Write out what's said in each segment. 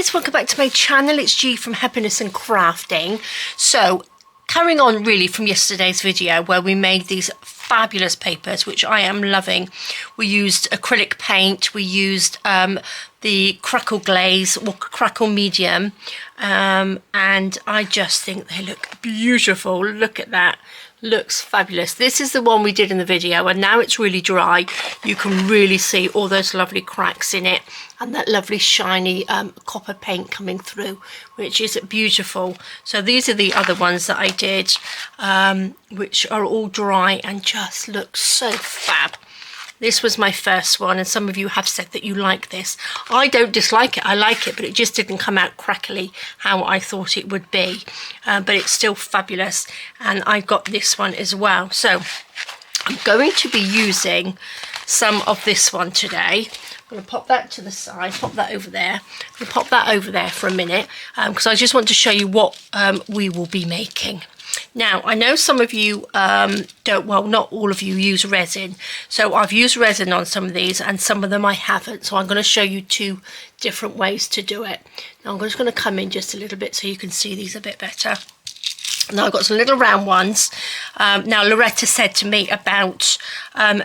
guys, welcome back to my channel. It's G from Happiness and Crafting. So carrying on really from yesterday's video where we made these fabulous papers, which I am loving. We used acrylic paint, we used the Crackle glaze or Crackle medium, and I just think they look beautiful. Look at that. Looks fabulous. This is the one we did in the video, and now it's really dry. You can really see all those lovely cracks in it and that lovely shiny copper paint coming through, which is beautiful. So these are the other ones that I did, which are all dry and just look so fab. This was my first one, and some of you have said that you like this. I don't dislike it, I like it, but it just didn't come out crackly how I thought it would be. But it's still fabulous, and I got this one as well. So I'm going to be using some of this one today. I'm going to pop that to the side, pop that over there. I'll pop that over there for a minute, because I just want to show you what we will be making. Now, I know some of you don't, well, not all of you use resin. So I've used resin on some of these and some of them I haven't. So I'm going to show you two different ways to do it. Now I'm just going to come in just a little bit so you can see these a bit better. Now I've got some little round ones. Now Loretta said to me about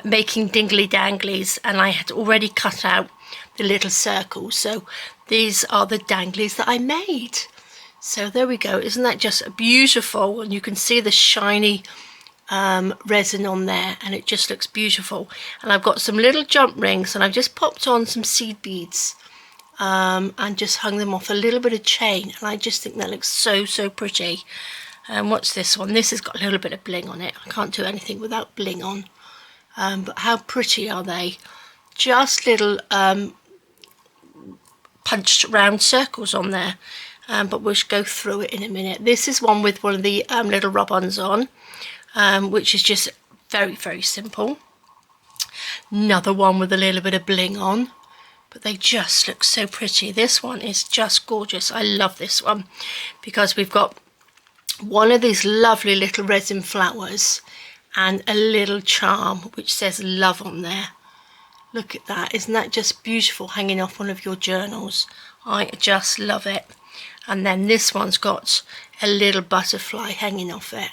making dingly danglies, and I had already cut out the little circles. So these are the danglies that I made. So there we go. Isn't that just beautiful? And you can see the shiny resin on there, and it just looks beautiful. And I've got some little jump rings, and I've just popped on some seed beads and just hung them off a little bit of chain, and I just think that looks so pretty. And what's this one? This has got a little bit of bling on it. I can't do anything without bling on. But how pretty are they? Just little punched round circles on there. But we'll go through it in a minute. This is one with one of the little rub-ons on, which is just very simple. Another one with a little bit of bling on, but they just look so pretty. This one is just gorgeous. I love this one because we've got one of these lovely little resin flowers and a little charm which says love on there. Look at that. Isn't that just beautiful, hanging off one of your journals? I just love it. And then this one's got a little butterfly hanging off it.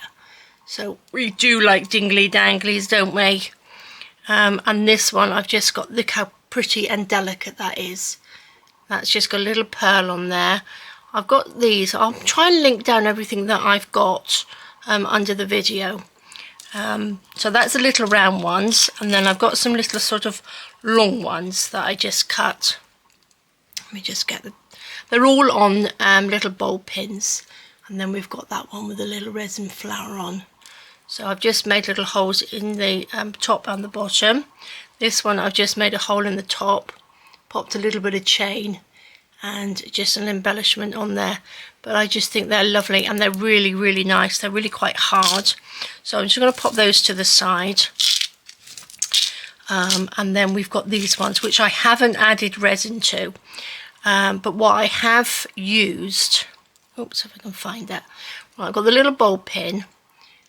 So we do like dingly danglies, don't we? And this one I've just got, look how pretty and delicate that is. That's just got a little pearl on there. I've got these. I'll try and link down everything that I've got under the video. So that's the little round ones. And then I've got some little sort of long ones that I just cut. Let me just get the... They're all on little bulb pins, and then we've got that one with a little resin flower on. So I've just made little holes in the top and the bottom. This one I've just made a hole in the top, popped a little bit of chain and just an embellishment on there. But I just think they're lovely, and they're really nice. They're really quite hard. So I'm just going to pop those to the side. And then we've got these ones which I haven't added resin to. But what I have used, oops, if I can find that. Right, I've got the little bulb pin,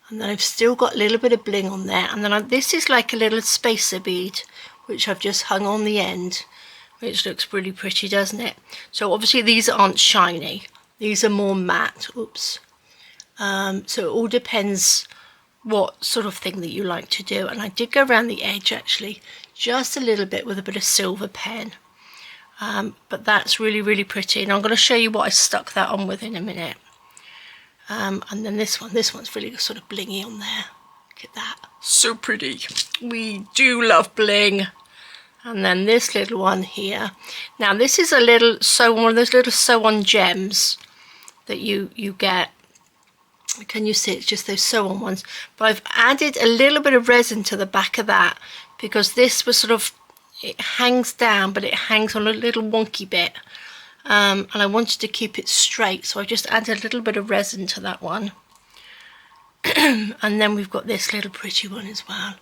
and then I've still got a little bit of bling on there. And then this is like a little spacer bead, which I've just hung on the end, which looks really pretty, doesn't it? So obviously these aren't shiny. These are more matte, oops. So it all depends what sort of thing that you like to do. And I did go around the edge actually, just a little bit with a bit of silver pen. But that's really pretty, and I'm going to show you what I stuck that on with in a minute. And then this one's really sort of blingy on there. Look at that, so pretty. We do love bling. And then this little one here. Now this is a little one of those little sew-on gems that you get. Can you see? It's just those sew-on ones. But I've added a little bit of resin to the back of that because this was sort of, it hangs down, but it hangs on a little wonky bit, and I wanted to keep it straight, so I just added a little bit of resin to that one. And then we've got this little pretty one as well.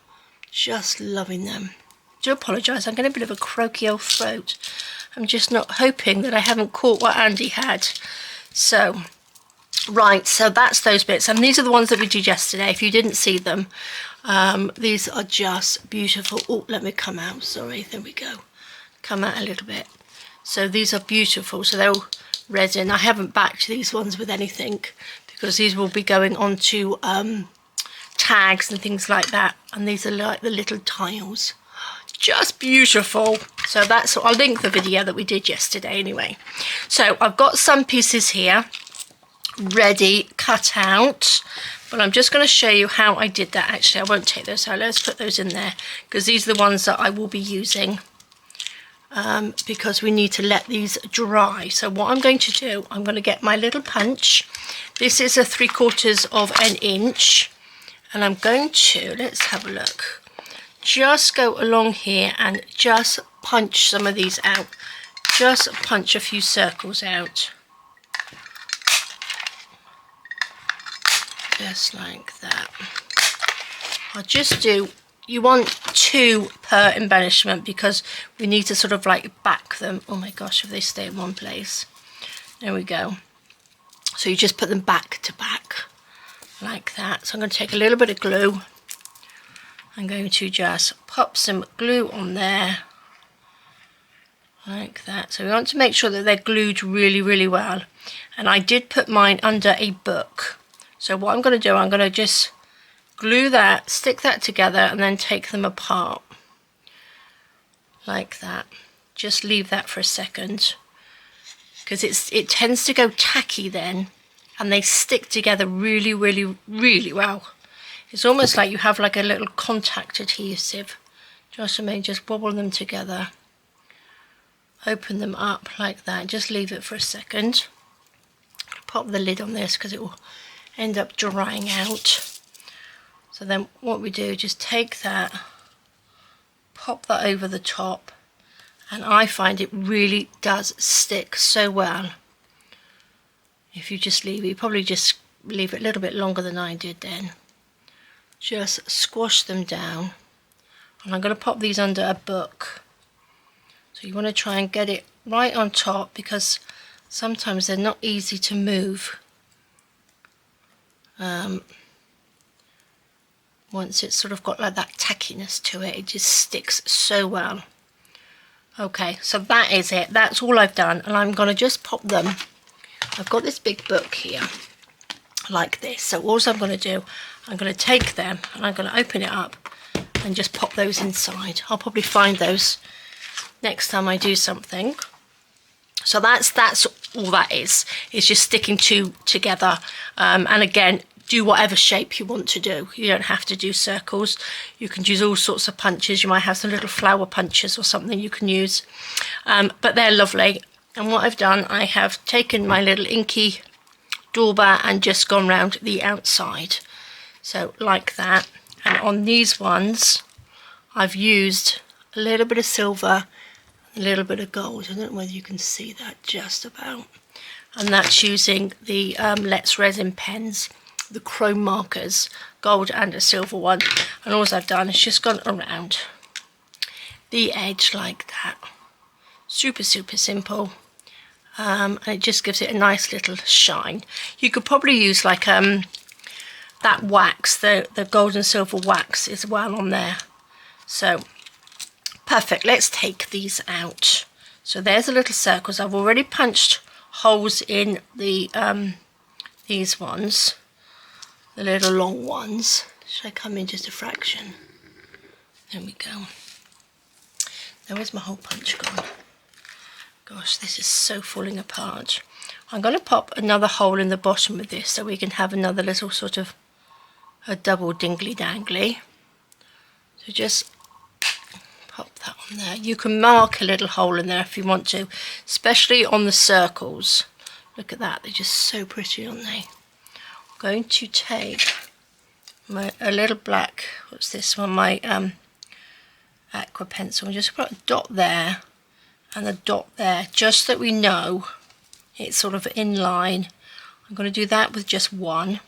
Just loving them. I do apologise, I'm getting a bit of a croaky old throat. I'm just not hoping that I haven't caught what Andy had. So right, so that's those bits, and these are the ones that we did yesterday. If you didn't see them, these are just beautiful. Oh, let me come out, sorry, there we go, come out a little bit. So these are beautiful. So they're all resin. I haven't backed these ones with anything because these will be going onto tags and things like that. And these are like the little tiles. Just beautiful. So that's, I'll link the video that we did yesterday anyway. So I've got some pieces here ready, cut out, but I'm just going to show you how I did that. Actually, I won't take those out. Let's put those in there because these are the ones that I will be using. Because we need to let these dry. So what I'm going to do, I'm going to get my little punch. This is a 3/4 of an inch, and I'm going to, let's have a look, just go along here and just punch some of these out. Just punch a few circles out. Just like that. I'll just do, you want 2 per embellishment because we need to sort of like back them. Oh my gosh, if they stay in one place. There we go. So you just put them back to back like that. So I'm going to take a little bit of glue. I'm going to just pop some glue on there like that. So we want to make sure that they're glued really, really well. And I did put mine under a book. So what I'm going to do, I'm going to just glue that, stick that together, and then take them apart like that. Just leave that for a second because it tends to go tacky then, and they stick together really, really, really well. It's almost like you have like a little contact adhesive. Just wobble them together, open them up like that, just leave it for a second. Pop the lid on this because it will end up drying out. So then what we do, just take that, pop that over the top, and I find it really does stick so well. If you just leave it, you probably just leave it a little bit longer than I did then. Just squash them down, and I'm going to pop these under a book. So you want to try and get it right on top because sometimes they're not easy to move. Once it's sort of got like that tackiness to it, it just sticks so well. Okay, so that is it. That's all I've done, and I'm going to just pop them. I've got this big book here like this. So all I'm going to do, I'm going to take them and I'm going to open it up and just pop those inside. I'll probably find those next time I do something. So that's all that is. It's just sticking two together. And again, do whatever shape you want to do. You don't have to do circles. You can use all sorts of punches. You might have some little flower punches or something you can use. But they're lovely. And what I've done, I have taken my little inky dauber and just gone round the outside. So like that. And on these ones, I've used a little bit of silver, a little bit of gold. I don't know whether you can see that just about. And that's using the Let's Resin pens, the chrome markers, gold and a silver one. And all I've done is just gone around the edge like that. Super, super simple. And it just gives it a nice little shine. You could probably use like that wax, the gold and silver wax as well on there. So perfect. Let's take these out. So there's the little circles. I've already punched holes in the these ones, the little long ones. Should I come in just a fraction? There we go. Now where's my hole punch gone? Gosh, this is so falling apart. I'm going to pop another hole in the bottom of this so we can have another little sort of a double dingly dangly. So just pop that on there. You can mark a little hole in there if you want to, especially on the circles. Look at that, they're just so pretty, aren't they? I'm going to take a little black, what's this one, my aqua pencil, and just put a dot there and a dot there, just so that we know it's sort of in line. I'm going to do that with just one.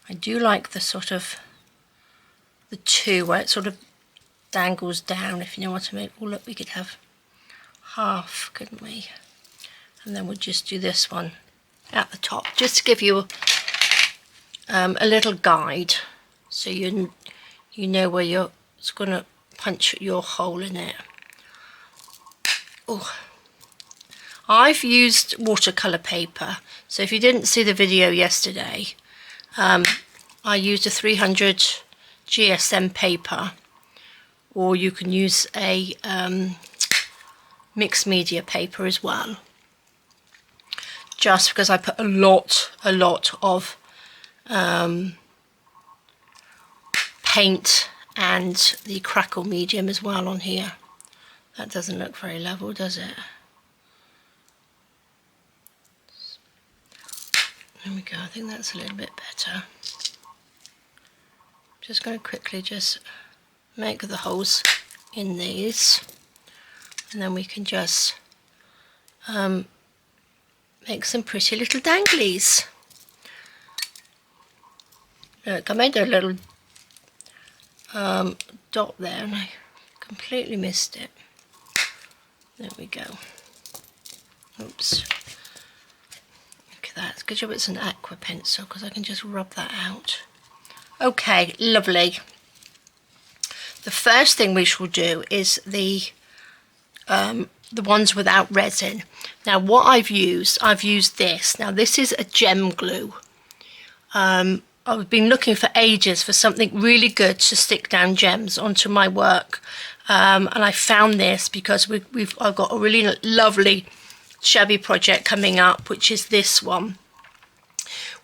I do like the sort of the two where it sort of dangles down, if you know what I mean. Oh look, we could have half, couldn't we? And then we'll just do this one at the top, just to give you a little guide, so you know where you're going to punch your hole in it. Oh, I've used watercolor paper, so if you didn't see the video yesterday, I used a 300 GSM paper, or you can use a mixed media paper as well, just because I put a lot of paint and the Crackle medium as well on here. That doesn't look very level, does it? There we go, I think that's a little bit better. Just going to quickly just make the holes in these, and then we can just make some pretty little danglies. Look, I made a little dot there and I completely missed it. There we go. Oops. Look at that. It's a good job it's an aqua pencil, because I can just rub that out. Okay, lovely. The first thing we shall do is the ones without resin. Now what I've used this. Now this is a gem glue. I've been looking for ages for something really good to stick down gems onto my work, and I found this because I've got a really lovely shabby project coming up, which is this one,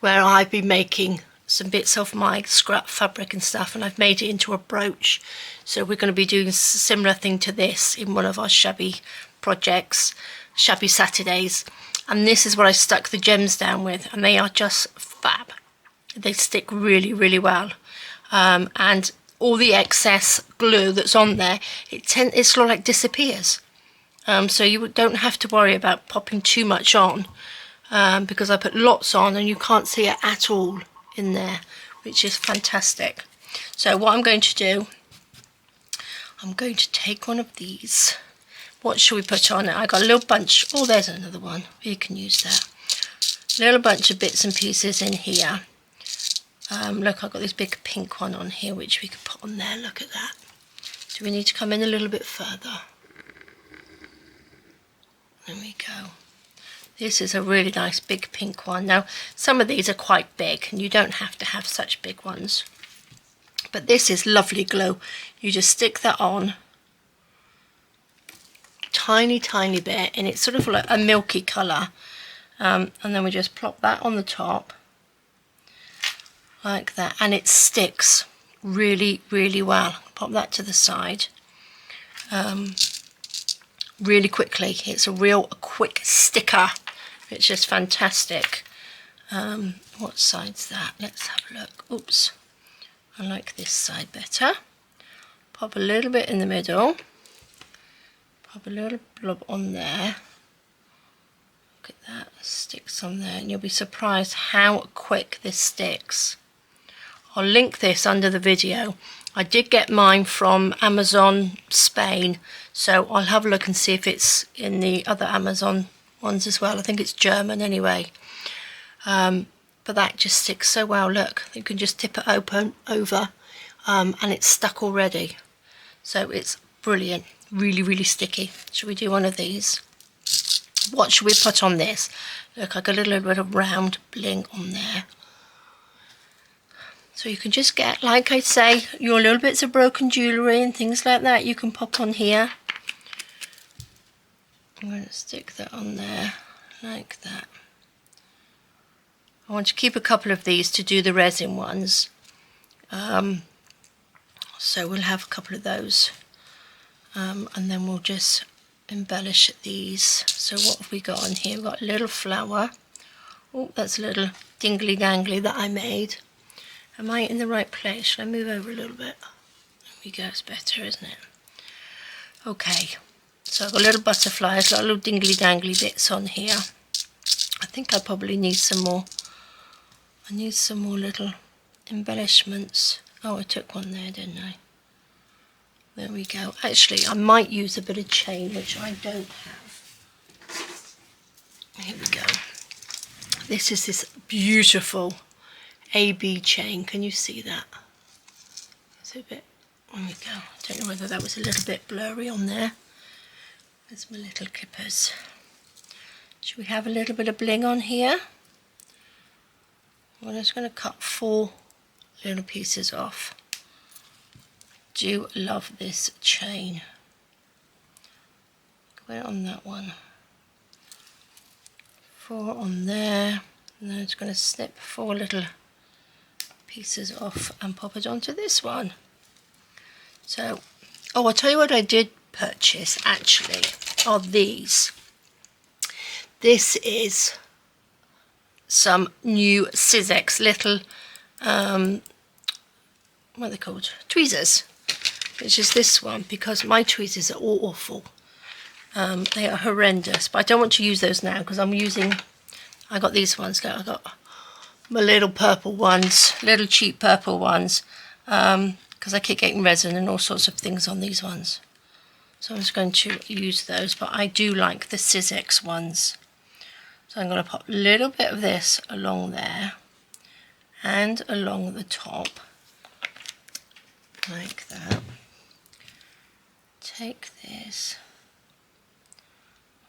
where I've been making some bits of my scrap fabric and stuff, and I've made it into a brooch. So we're going to be doing a similar thing to this in one of our shabby projects, Shabby Saturdays, and this is what I stuck the gems down with, and they are just fab. They stick really well, and all the excess glue that's on there, it sort of like disappears, so you don't have to worry about popping too much on, because I put lots on and you can't see it at all in there, which is fantastic. So what I'm going to do, I'm going to take one of these. What should we put on it? I got a little bunch. Oh, there's another one. You can use that. A little bunch of bits and pieces in here. Look, I've got this big pink one on here, which we could put on there. Look at that. Do we need to come in a little bit further? There we go. This is a really nice big pink one. Now, some of these are quite big, and you don't have to have such big ones. But this is lovely glue. You just stick that on, tiny bit, and it's sort of like a milky colour. And then we just plop that on the top, like that, and it sticks really well. Pop that to the side. Really quickly. It's a real quick sticker. It's just fantastic. What side's that? Let's have a look. Oops. I like this side better. Pop a little bit in the middle. Pop a little blob on there. Look at that. Sticks on there. And you'll be surprised how quick this sticks. I'll link this under the video. I did get mine from Amazon Spain, so I'll have a look and see if it's in the other Amazon ones as well. I think it's German anyway. But that just sticks so well. Look, you can just tip it over and it's stuck already. So it's brilliant, really sticky. Should we do one of these? What should we put on this? Look, I got a little bit of round bling on there. So you can just get, like I say, your little bits of broken jewellery and things like that you can pop on here. I'm going to stick that on there, like that. I want to keep a couple of these to do the resin ones. So we'll have a couple of those. And then we'll just embellish these. So what have we got on here? We've got a little flower. Oh, that's a little dingly dangly that I made. Am I in the right place? Should I move over a little bit? There we go, it's better, isn't it? Okay, so I've got little butterflies, got little dingly dangly bits on here. I think I probably need some more. I need some more little embellishments. Oh, I took one there, didn't I? There we go. Actually, I might use a bit of chain, which I don't have. Here we go. This is this beautiful AB chain. Can you see that? It's a bit, there we go. I don't know whether that was a little bit blurry on there. There's my little clippers. Should we have a little bit of bling on here? I'm just going to cut 4 little pieces off. Do love this chain. Go on that one. 4 on there. And then it's going to snip 4 little pieces off and pop it onto this one. So, oh, I'll tell you what I did purchase actually are these. This is some new Sizzix little, what are they called? Tweezers. Which is this one, because my tweezers are awful. They are horrendous, but I don't want to use those now because I got these ones. I got my little purple ones, little cheap purple ones, because I keep getting resin and all sorts of things on these ones. So I'm just going to use those, but I do like the Sizzix ones. So I'm going to pop a little bit of this along there and along the top, like that. Take this,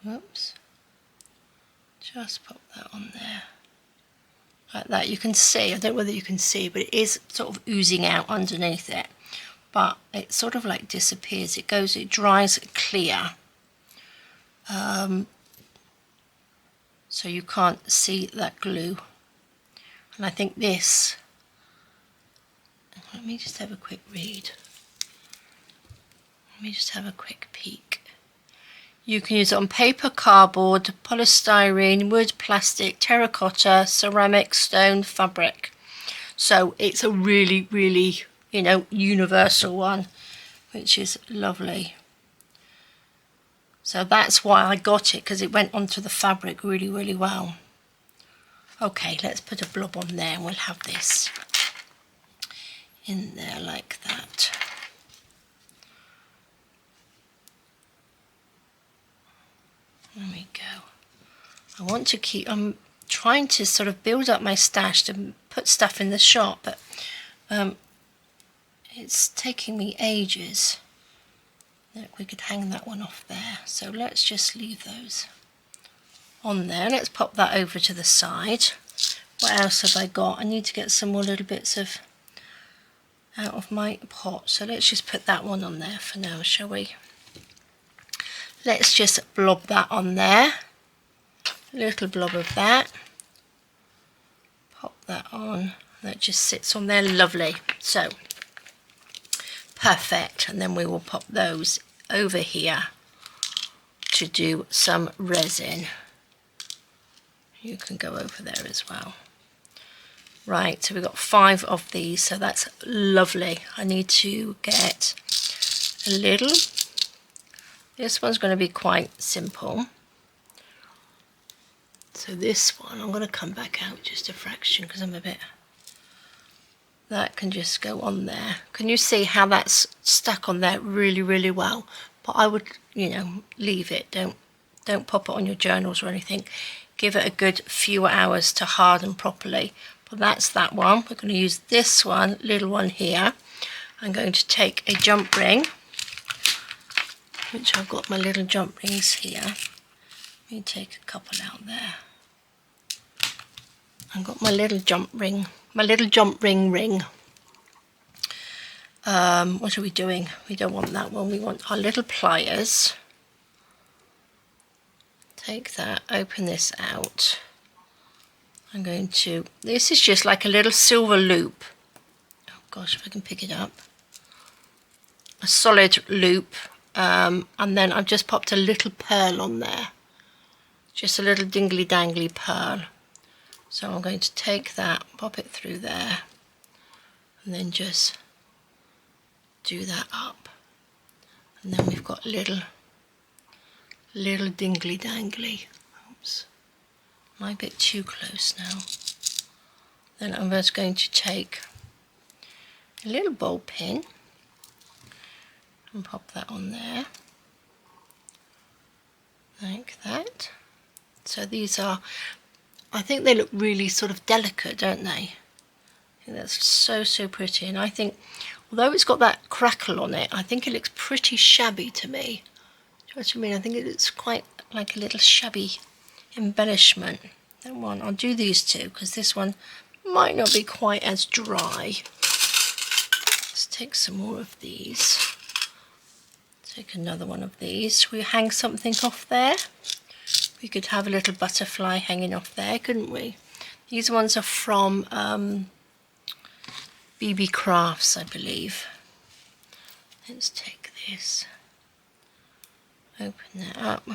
whoops, just pop that on there, like that. You can see, I don't know whether you can see, but it is sort of oozing out underneath it, but it sort of like disappears. It dries clear, so you can't see that glue. And I think this, let me just have a quick read. Let me just have a quick peek. You can use it on paper, cardboard, polystyrene, wood, plastic, terracotta, ceramic, stone, fabric. So it's a really, really, you know, universal one, which is lovely. So that's why I got it, because it went onto the fabric really, really well. Okay, let's put a blob on there and we'll have this in there like that. There we go. I want to keep, I'm trying to sort of build up my stash to put stuff in the shop, but it's taking me ages. Look, we could hang that one off there. So let's just leave those on there. Let's pop that over to the side. What else have I got? I need to get some more little bits of out of my pot. So let's just put that one on there for now, shall we? Let's just blob that on there. A little blob of that. Pop that on. That just sits on there, lovely. So, perfect. And then we will pop those over here to do some resin. You can go over there as well. Right, so we've got 5 of these, so that's lovely. I need to get a little. This one's going to be quite simple. So this one, I'm going to come back out just a fraction because I'm a bit... That can just go on there. Can you see how that's stuck on there really, really well? But I would, you know, leave it. Don't pop it on your journals or anything. Give it a good few hours to harden properly. But that's that one. We're going to use this one, little one here. I'm going to take a jump ring, which I've got my little jump rings here. Let me take a couple out there. I've got my little jump ring, ring. What are we doing? We don't want that one. We want our little pliers. Take that, open this out. I'm going to, this is just like a little silver loop. Oh gosh, if I can pick it up. A solid loop. And then I've just popped a little pearl on there. Just a little dingly dangly pearl. So I'm going to take that, pop it through there, and then just do that up. And then we've got little dingly dangly. Oops, am I a bit too close now? Then I'm just going to take a little ball pin and pop that on there, like that. So these are, I think they look really sort of delicate, don't they? I think that's so pretty, and I think, although it's got that crackle on it, I think it looks pretty shabby to me. Do you know what I mean? I think it looks quite like a little shabby Embellishment. That one, I'll do these two because this one might not be quite as dry. Let's take some more of these. Take another one of these. Should we hang something off there? We could have a little butterfly hanging off there, couldn't we? These ones are from BB Crafts, I believe. Let's take this, open that up,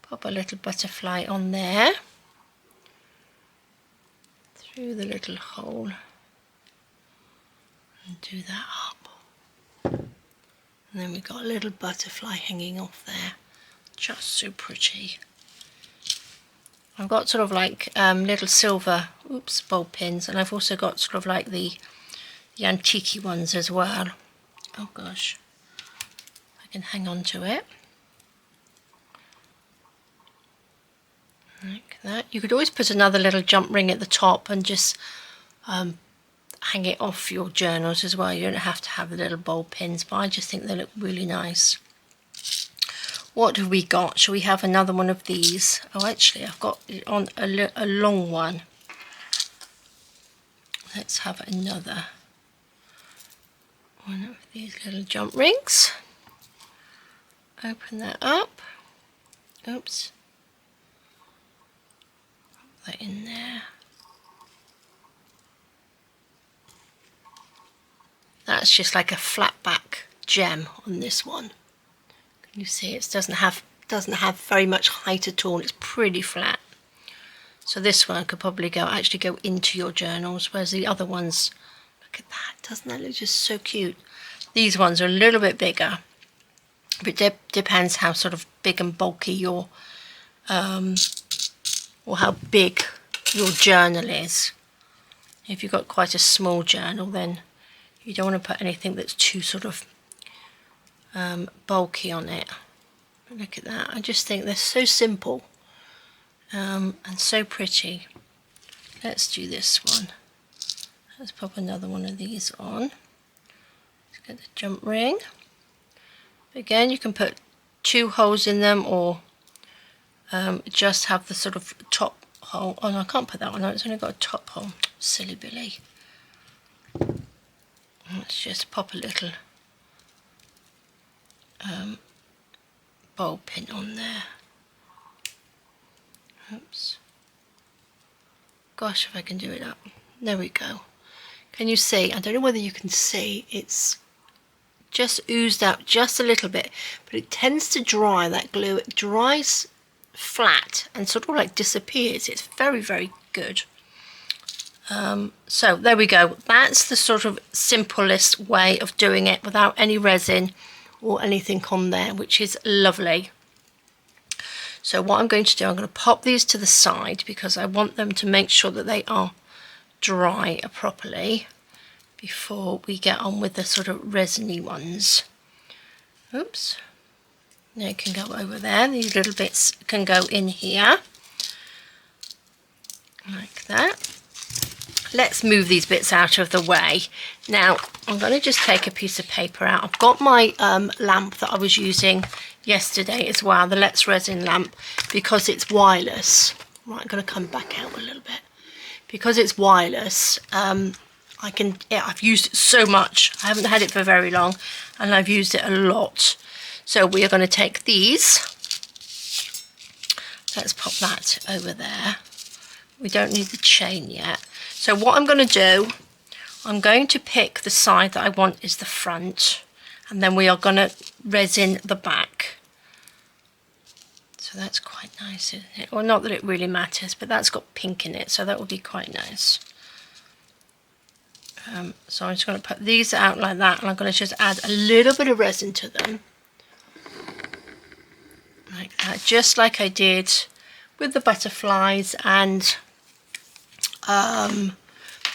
pop a little butterfly on there, through the little hole, and do that up. And then we've got a little butterfly hanging off there, just so pretty. I've got sort of like little silver, ball pins, and I've also got sort of like the antique ones as well. Oh gosh, I can hang on to it like that. You could always put another little jump ring at the top and just hang it off your journals as well. You don't have to have the little bowl pins, but I just think they look really nice. What have we got? Shall we have another one of these? Oh, actually I've got it on a long one. Let's have another one of these little jump rings. Open that up. Oops. Put that in there. That's just like a flat back gem on this one. Can you see it doesn't have very much height at all. It's pretty flat. So this one could probably actually go into your journals, whereas the other ones, look at that, doesn't that look just so cute? These ones are a little bit bigger, but it depends how sort of big and bulky your, or how big your journal is. If you've got quite a small journal, then you don't want to put anything that's too sort of bulky on it. But look at that, I just think they're so simple and so pretty. Let's do this one. Let's pop another one of these on. Let's get the jump ring. Again, you can put 2 holes in them, or just have the sort of top hole. Oh no, I can't put that one on, it's only got a top hole. Silly Billy. Let's just pop a little bowl pin on there. Oops. Gosh, if I can do it up. There we go. Can you see? I don't know whether you can see. It's just oozed out just a little bit, but it tends to dry, that glue. It dries flat and sort of like disappears. It's very, very good. So there we go. That's the sort of simplest way of doing it without any resin or anything on there, which is lovely. So what I'm going to do, I'm going to pop these to the side because I want them to make sure that they are dry properly before we get on with the sort of resiny ones. Oops. They can go over there. These little bits can go in here. Like that. Let's move these bits out of the way. Now, I'm going to just take a piece of paper out. I've got my lamp that I was using yesterday as well, the Let's Resin lamp, because it's wireless. Right, I'm going to come back out a little bit. Because it's wireless, I've used it so much. I haven't had it for very long, and I've used it a lot. So we are going to take these. Let's pop that over there. We don't need the chain yet. So what I'm going to do, I'm going to pick the side that I want is the front, and then we are going to resin the back. So that's quite nice, isn't it? Well, not that it really matters, but that's got pink in it, so that will be quite nice. So I'm just going to put these out like that, and I'm going to just add a little bit of resin to them. Like that, just like I did with the butterflies and the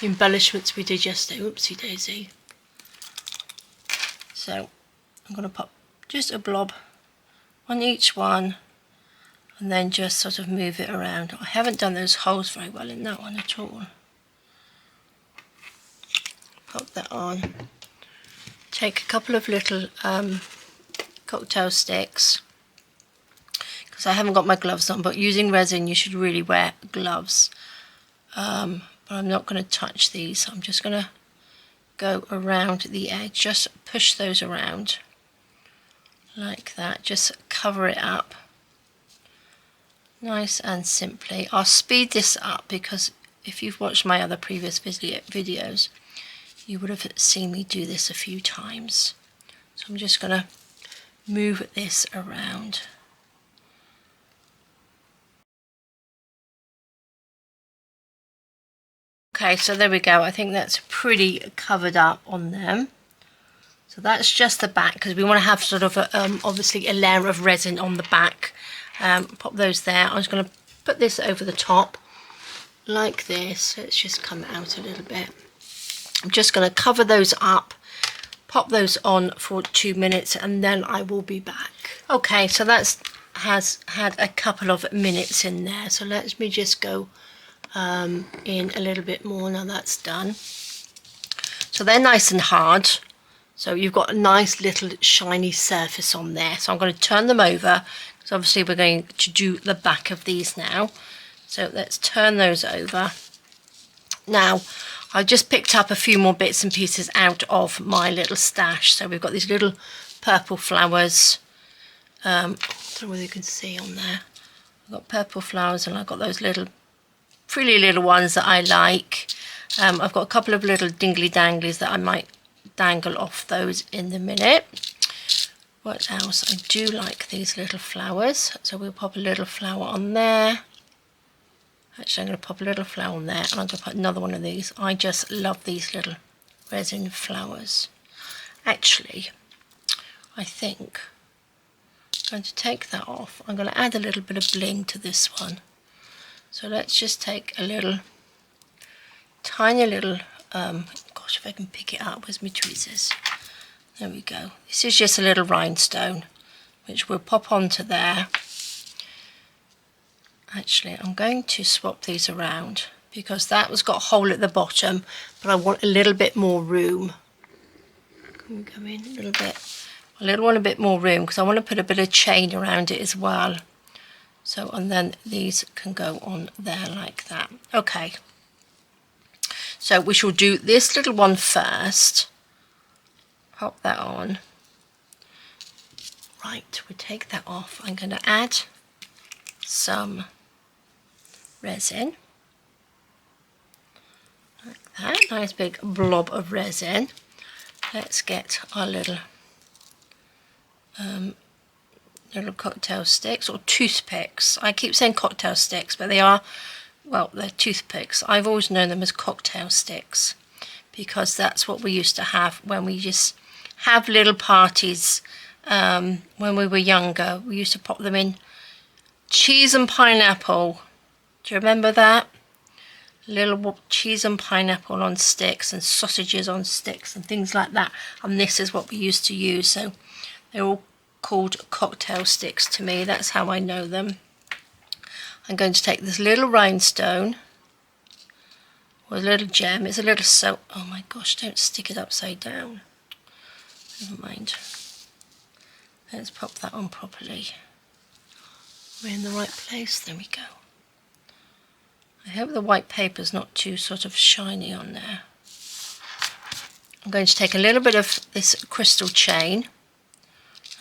embellishments we did yesterday. Oopsie daisy. So I'm going to pop just a blob on each one and then just sort of move it around. I haven't done those holes very well in that one at all. Pop that on. Take a couple of little cocktail sticks, because because I haven't got my gloves on, but using resin you should really wear gloves. But I'm not going to touch these. I'm just going to go around the edge, just push those around like that, just cover it up nice and simply. I'll speed this up because if you've watched my other previous videos you would have seen me do this a few times. So I'm just going to move this around. Okay, so there we go. I think that's pretty covered up on them. So that's just the back, because we want to have sort of a, obviously a layer of resin on the back. Pop those there. I'm just going to put this over the top like this. Let's just come out a little bit. I'm just going to cover those up, pop those on for 2 minutes, and then I will be back. Okay, so that's has had a couple of minutes in there. So let me just go in a little bit more. Now that's done. So they're nice and hard. So you've got a nice little shiny surface on there. So I'm going to turn them over, because obviously we're going to do the back of these now. So let's turn those over. Now, I just picked up a few more bits and pieces out of my little stash. So we've got these little purple flowers. I don't know whether you can see on there. I've got purple flowers, and I've got those little frilly little ones that I like. I've got a couple of little dingly danglies that I might dangle off those in a minute. What else? I do like these little flowers, so we'll pop a little flower on there. Actually, I'm going to pop a little flower on there, and I'm going to put another one of these. I just love these little resin flowers. Actually, I think I'm going to take that off. I'm going to add a little bit of bling to this one. So let's just take a little, tiny little, gosh, if I can pick it up, where's my tweezers? There we go. This is just a little rhinestone, which we'll pop onto there. Actually, I'm going to swap these around, because that was got a hole at the bottom, but I want a little bit more room. Can we go in a little bit? I want a bit more room, because I want to put a bit of chain around it as well. So, and then these can go on there like that. Okay. So we shall do this little one first. Pop that on. Right, we take that off. I'm going to add some resin. Like that. Nice big blob of resin. Let's get our little cocktail sticks, or toothpicks. I keep saying cocktail sticks, but they are, well, they're toothpicks. I've always known them as cocktail sticks, because that's what we used to have when we just have little parties. When we were younger, we used to pop them in cheese and pineapple. Do you remember that? Little cheese and pineapple on sticks, and sausages on sticks, and things like that. And this is what we used to use. So they're all called cocktail sticks to me. That's how I know them. I'm going to take this little rhinestone, or a little gem. It's a little soap. Oh my gosh, don't stick it upside down. Never mind. Let's pop that on properly. We're in the right place. There we go. I hope the white paper's not too sort of shiny on there. I'm going to take a little bit of this crystal chain,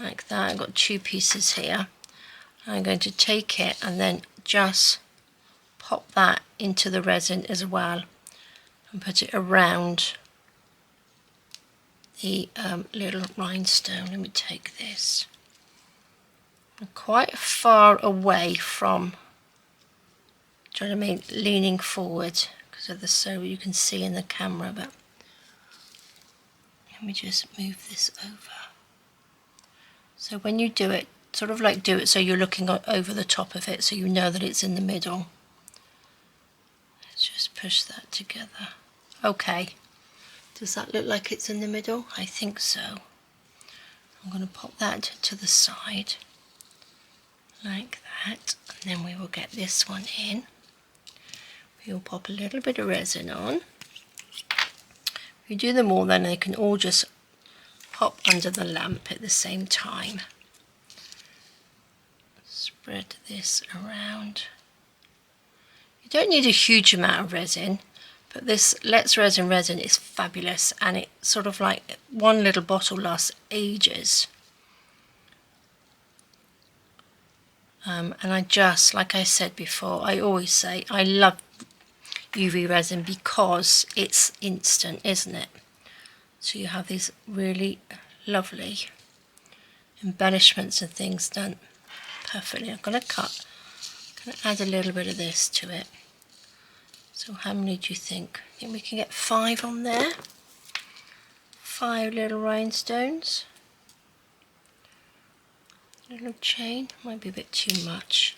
like that. I've got 2 pieces here. I'm going to take it and then just pop that into the resin as well, and put it around the little rhinestone. Let me take this. I'm quite far away from, do you know what I mean, leaning forward because of the, so you can see in the camera, but let me just move this over. So when you do it, sort of like do it so you're looking over the top of it, so you know that it's in the middle. Let's just push that together. Okay. Does that look like it's in the middle? I think so. I'm going to pop that to the side, like that, and then we will get this one in. We will pop a little bit of resin on. If you do them all, then they can all just pop under the lamp at the same time. spread this around. You don't need a huge amount of resin, but this Let's Resin resin is fabulous, and it's sort of like one little bottle lasts ages. And I just, like I said before, I always say I love UV resin because it's instant, isn't it? So you have these really lovely embellishments and things done perfectly. I'm going to add a little bit of this to it. So how many do you think? I think we can get 5 on there. 5 little rhinestones. Little chain, might be a bit too much.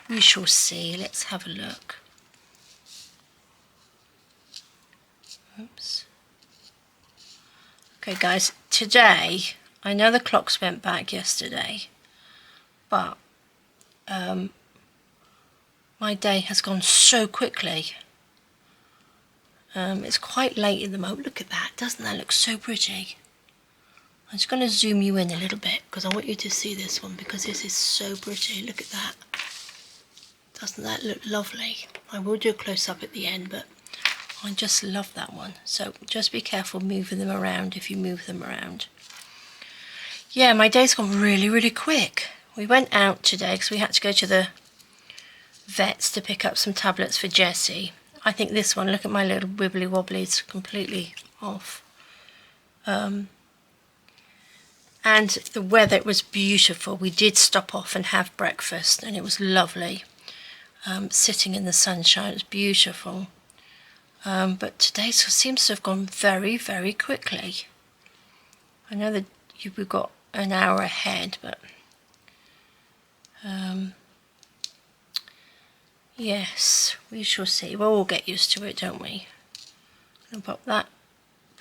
We shall see. Let's have a look. Oops. Okay guys, today, I know the clocks went back yesterday, but my day has gone so quickly. It's quite late in the moment. Look at that, doesn't that look so pretty? I'm just going to zoom you in a little bit because I want you to see this one, because this is so pretty. Look at that. Doesn't that look lovely? I will do a close-up at the end, but I just love that one. So just be careful moving them around if you move them around. Yeah, my day's gone really, really quick. We went out today because we had to go to the vets to pick up some tablets for Jessie. I think this one, look at my little wibbly wobbly, it's completely off. And the weather was beautiful. We did stop off and have breakfast, and it was lovely. Sitting in the sunshine, it was beautiful. But today seems to have gone very, very quickly. I know that we've got an hour ahead, but yes, we shall see. We'll all get used to it, don't we? I'm going to pop that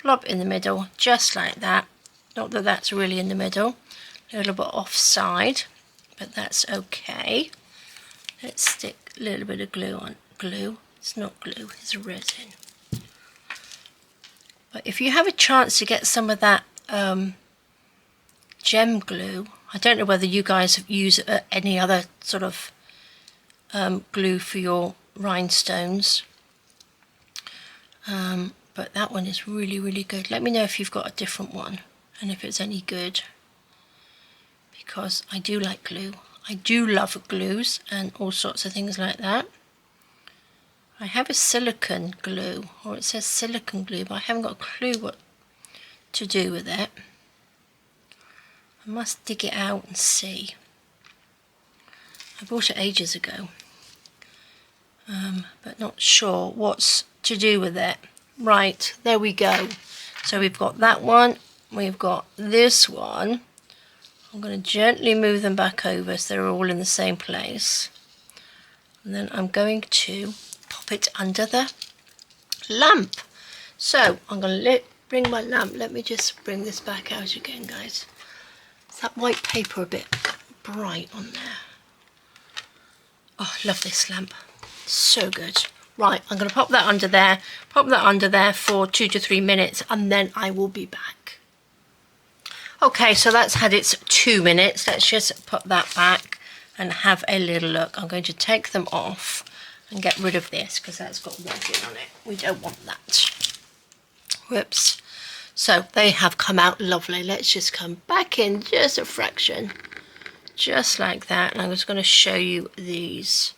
blob in the middle, just like that. Not that that's really in the middle, a little bit offside, but that's okay. Let's stick a little bit of glue on. Glue? It's not glue, it's resin. But if you have a chance to get some of that gem glue, I don't know whether you guys use any other sort of glue for your rhinestones, but that one is really, really good. Let me know if you've got a different one and if it's any good, because I do like glue. I do love glues and all sorts of things like that. I have a silicone glue, or it says silicone glue, but I haven't got a clue what to do with it. I must dig it out and see. I bought it ages ago, but not sure what's to do with it. Right, there we go. So we've got that one, we've got this one. I'm going to gently move them back over so they're all in the same place. And then I'm going to pop it under the lamp. So I'm going to bring my lamp. Let me just bring this back out again, guys. Is that white paper a bit bright on there? Oh, I love this lamp. So good. Right, I'm going to pop that under there for 2 to 3 minutes, and then I will be back. Okay, so that's had its 2 minutes. Let's just put that back and have a little look. I'm going to take them off and get rid of this because that's got wadding on it. We don't want that. Whoops. So they have come out lovely. Let's just come back in just a fraction, just like that. And I'm just going to show you these.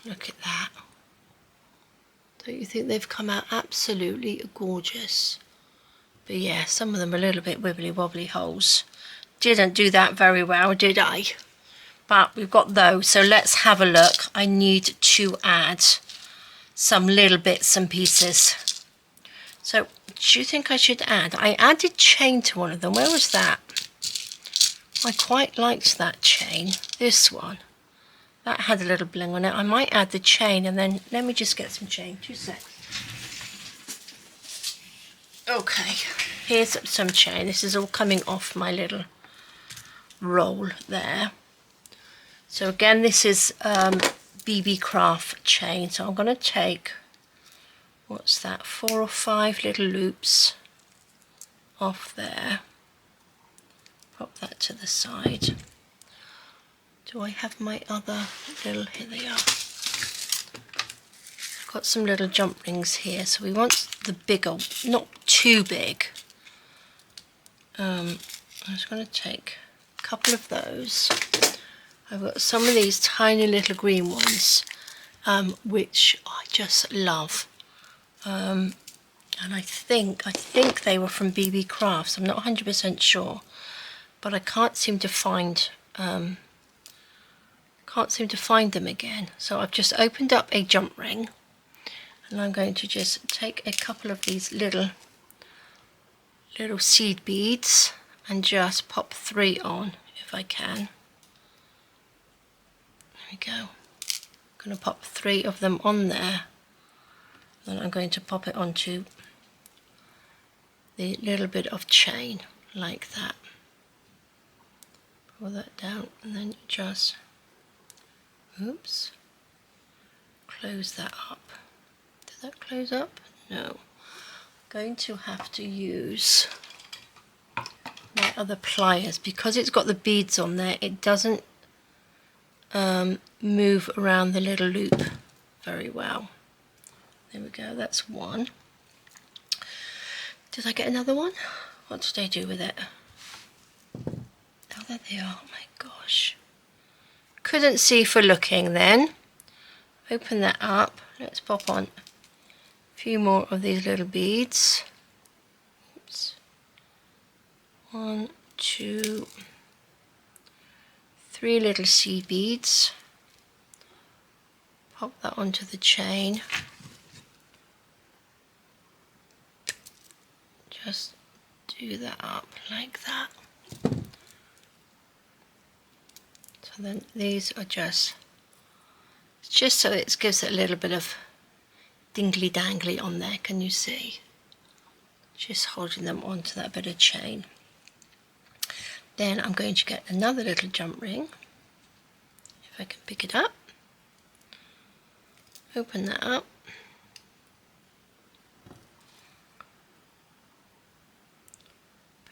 Look at that. Don't you think they've come out absolutely gorgeous? But yeah, some of them are a little bit wibbly wobbly holes. Didn't do that very well, did I? But we've got those, so let's have a look. I need to add some little bits and pieces. So do you think I should add? I added chain to one of them. Where was that? I quite liked that chain. This one. That had a little bling on it. I might add the chain, and then let me just get some chain. 2 seconds. Okay, here's some chain. This is all coming off my little roll there. So again, this is BB Craft chain. So I'm going to take, what's that, 4 or 5 little loops off there. Pop that to the side. Do I have my other little, here they are. I've got some little jump rings here, so we want the bigger, not too big. I'm just going to take a couple of those. I've got some of these tiny little green ones, which I just love. And I think they were from BB Crafts. I'm not 100% sure, but I can't seem to find them again. So I've just opened up a jump ring, and I'm going to just take a couple of these little seed beads and just pop 3 on if I can. There we go. I'm going to pop 3 of them on there. Then I'm going to pop it onto the little bit of chain like that. Pull that down and then just, oops, close that up. Did that close up? No. I'm going to have to use my other pliers because it's got the beads on there. It doesn't move around the little loop very well. There we go, that's one. Did I get another one? What did I do with it? Oh, there they are. Oh my gosh. Couldn't see for looking then. Open that up. Let's pop on a few more of these little beads. Oops. 1, 2, 3 little seed beads. Pop that onto the chain. Just do that up like that. So then these are just so it gives it a little bit of dingly dangly on there. Can you see? Just holding them onto that bit of chain. Then I'm going to get another little jump ring, if I can pick it up. Open that up.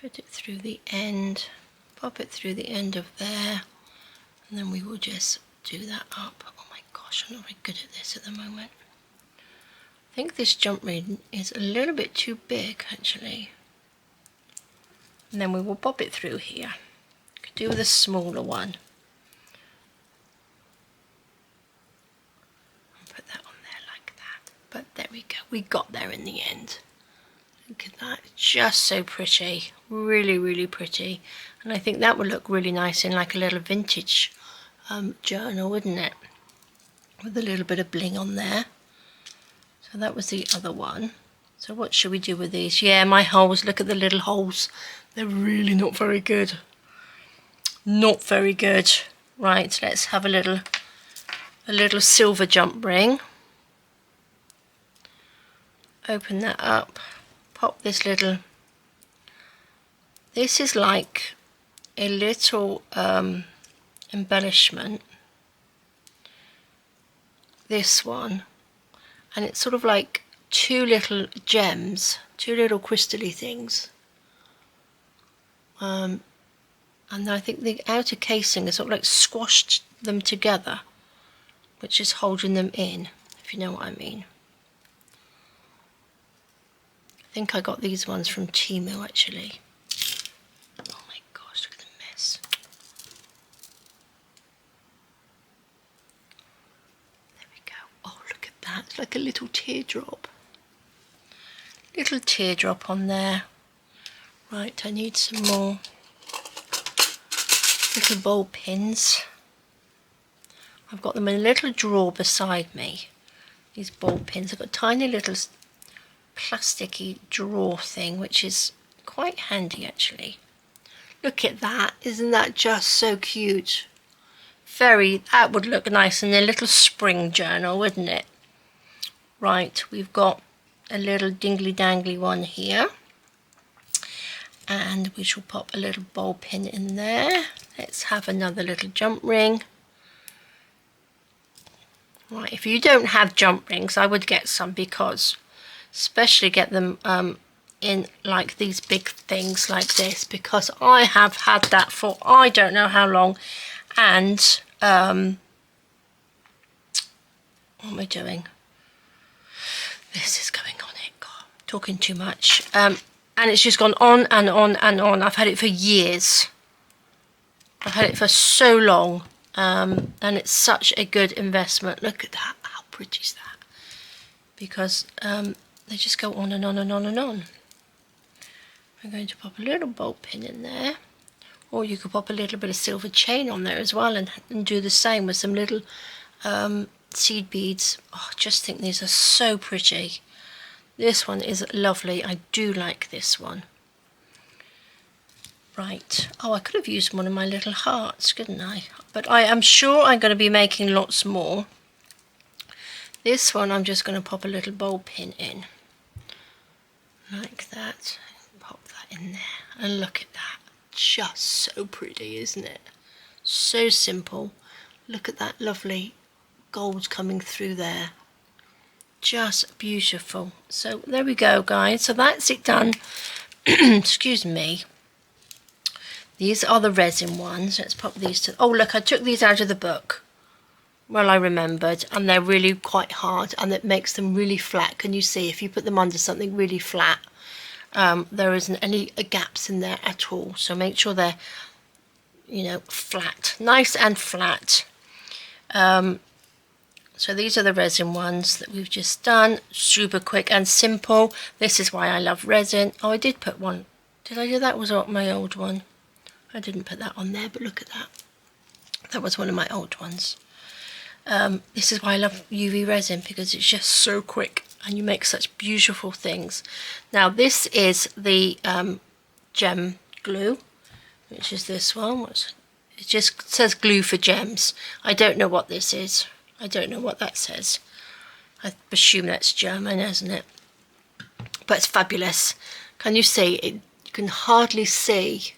Put it through the end, pop it through the end of there, and then we will just do that up. Oh my gosh, I'm not very good at this at the moment. I think this jump ring is a little bit too big actually. And then we will pop it through here. Could do with a smaller one. I'll put that on there like that. But there we go, we got there in the end. Look at that, just so pretty, really, really pretty. And I think that would look really nice in like a little vintage journal, wouldn't it? With a little bit of bling on there. So that was the other one. So what should we do with these? Yeah, my holes, look at the little holes. They're really not very good. Not very good. Right, let's have a little silver jump ring. Open that up. Pop this little, this is like a little embellishment, this one, and it's sort of like 2 little gems, 2 little crystally things, and I think the outer casing has sort of like squashed them together, which is holding them in, if you know what I mean. I think I got these ones from Temu actually. Oh my gosh, look at the mess. There we go. Oh, look at that. It's like a little teardrop. Little teardrop on there. Right, I need some more little ball pins. I've got them in a little drawer beside me. These ball pins. I've got tiny little plasticky drawer thing, which is quite handy actually. Look at that, isn't that just so cute? That would look nice in a little spring journal, wouldn't it? Right, we've got a little dingly dangly one here, and we shall pop a little ball pin in there. Let's have another little jump ring. Right, if you don't have jump rings, I would get some, because especially get them in like these big things like this, because I have had that for I don't know how long, and what am I doing? This is going on it. God, I'm talking too much. And it's just gone on and on and on. I've had it for years. I've had it for so long. And it's such a good investment. Look at that. How pretty is that? Because they just go on and on and on and on. I'm going to pop a little bolt pin in there. Or you could pop a little bit of silver chain on there as well and do the same with some little seed beads. Oh, I just think these are so pretty. This one is lovely. I do like this one. Right. Oh, I could have used one of my little hearts, couldn't I? But I am sure I'm going to be making lots more. This one I'm just going to pop a little bowl pin in. Like that. Pop that in there. And look at that. Just so pretty, isn't it? So simple. Look at that lovely gold coming through there. Just beautiful. So there we go, guys. So that's it done. Excuse me. These are the resin ones. Let's pop these to... Oh, look, I took these out of the book. Well, I remembered. And they're really quite hard. And it makes them really flat. Can you see? If you put them under something really flat, there isn't any gaps in there at all. So make sure they're, you know, flat. Nice and flat. So these are the resin ones that we've just done. Super quick and simple. This is why I love resin. Oh, I did put one. Did I do that? Was my old one? I didn't put that on there, but look at that. That was one of my old ones. This is why I love UV resin, because it's just so quick and you make such beautiful things. Now this is the gem glue, which is this one. It just says glue for gems. I don't know what this is. I don't know what that says. I assume that's German, isn't it? But it's fabulous. Can you see it? You can hardly see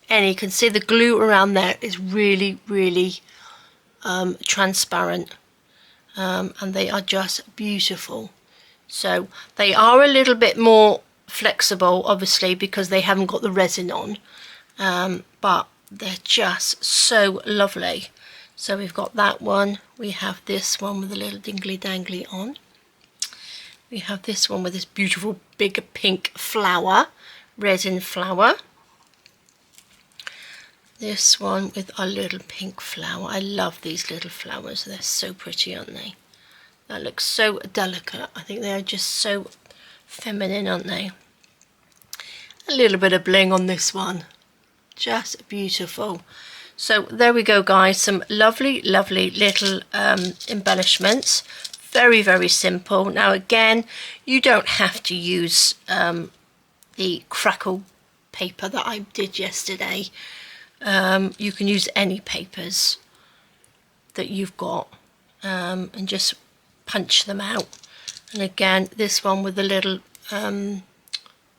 any. You can see the glue around there is really, really transparent, and they are just beautiful. So they are a little bit more flexible, obviously, because they haven't got the resin on, but they're just so lovely. So we've got that one. We have this one with a little dingly dangly on. We have this one with this beautiful big pink flower, resin flower. This one with a little pink flower. I love these little flowers. They're so pretty, aren't they? That looks so delicate. I think they are just so feminine, aren't they? A little bit of bling on this one. Just beautiful. So there we go, guys. Some lovely, lovely little embellishments. Very, very simple. Now, again, you don't have to use the Crackle paper that I did yesterday. You can use any papers that you've got and just punch them out. And again, this one with the little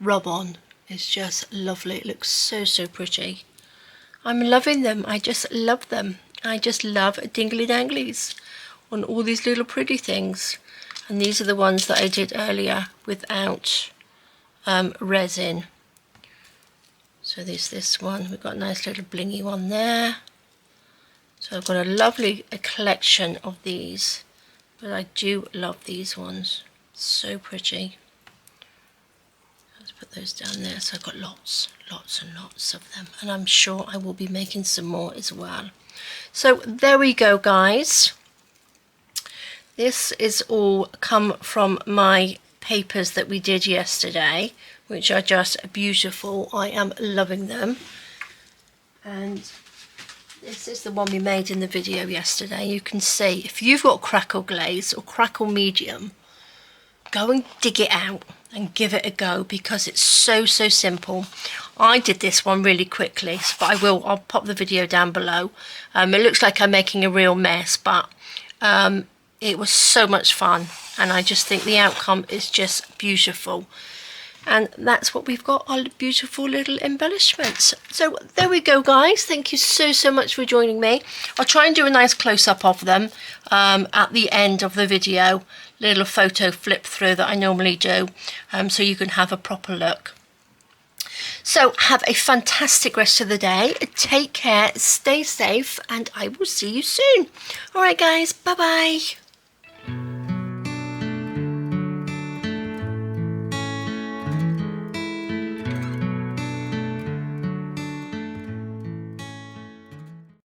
rub on is just lovely. It looks so, so pretty. I'm loving them. I just love them. I just love dingly danglies on all these little pretty things. And these are the ones that I did earlier without resin. So there's this one. We've got a nice little blingy one there. So I've got a lovely collection of these. But I do love these ones. So pretty. Let's put those down there. So I've got lots and lots of them. And I'm sure I will be making some more as well. So there we go, guys. This is all come from my papers that we did yesterday, which are just beautiful. I am loving them. And this is the one we made in the video yesterday. You can see, if you've got Crackle Glaze or Crackle Medium, go and dig it out and give it a go, because it's so, so simple. I did this one really quickly, but I'll pop the video down below. It looks like I'm making a real mess, but it was so much fun, and I just think the outcome is just beautiful. And that's what we've got, our beautiful little embellishments. So there we go, guys. Thank you so, so much for joining me. I'll try and do a nice close-up of them at the end of the video. Little photo flip through that I normally do, so you can have a proper look. So have a fantastic rest of the day. Take care, stay safe, and I will see you soon. All right, guys, bye-bye.